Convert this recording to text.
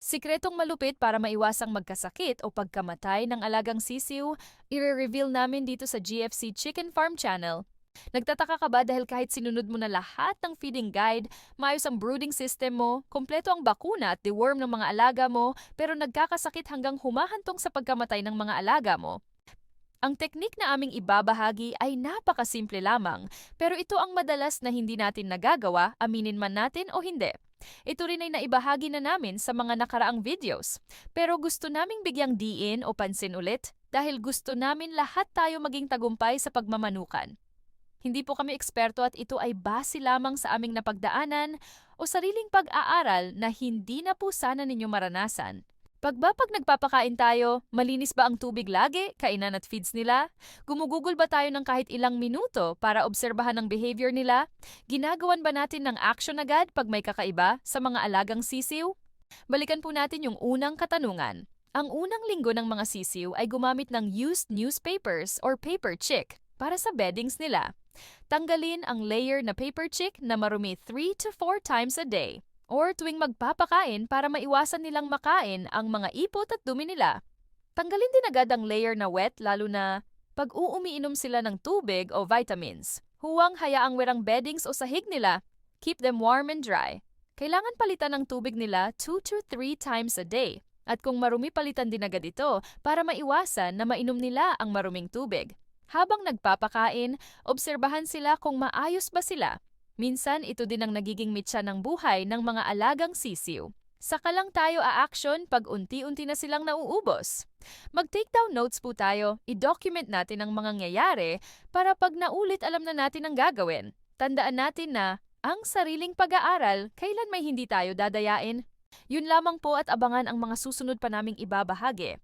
Sikretong malupit para maiwasang magkasakit o pagkamatay ng alagang sisiw, i-reveal namin dito sa GFC Chicken Farm Channel. Nagtataka ka ba dahil kahit sinunod mo na lahat ng feeding guide, maayos ang brooding system mo, kompleto ang bakuna at deworm ng mga alaga mo, pero nagkakasakit hanggang humahantong sa pagkamatay ng mga alaga mo? Ang teknik na aming ibabahagi ay napakasimple lamang, pero ito ang madalas na hindi natin nagagawa, aminin man natin o hindi. Ito rin ay naibahagi na namin sa mga nakaraang videos. Pero gusto naming bigyang diin o pansin ulit dahil gusto namin lahat tayo maging tagumpay sa pagmamanukan. Hindi po kami eksperto at ito ay base lamang sa aming napagdaanan o sariling pag-aaral na hindi na po sana ninyo maranasan. Pag nagpapakain tayo, malinis ba ang tubig lagi, kainan at feeds nila? Gumugugol ba tayo ng kahit ilang minuto para obserbahan ang behavior nila? Ginagawan ba natin ng action agad pag may kakaiba sa mga alagang sisiw? Balikan po natin yung unang katanungan. Ang unang linggo ng mga sisiw ay gumamit ng used newspapers or paper chick para sa beddings nila. Tanggalin ang layer na paper chick na marumi 3 to 4 times a day or tuwing magpapakain para maiwasan nilang makain ang mga ipot at dumi nila. Tanggalin din agad ang layer na wet lalo na pag uumiinom sila ng tubig o vitamins. Huwag hayaang werang beddings o sahig nila. Keep them warm and dry. Kailangan palitan ng tubig nila 2 to 3 times a day. At kung marumi, palitan din agad ito para maiwasan na mainom nila ang maruming tubig. Habang nagpapakain, obserbahan sila kung maayos ba sila. Minsan, ito din ang nagiging mitsa ng buhay ng mga alagang sisiw. Saka lang tayo a-action pag unti-unti na silang nauubos. Mag-take down notes po tayo, i-document natin ang mga nangyayari para pag naulit alam na natin ang gagawin. Tandaan natin na ang sariling pag-aaral, kailan may hindi tayo dadayain. Yun lamang po at abangan ang mga susunod pa naming ibabahagi.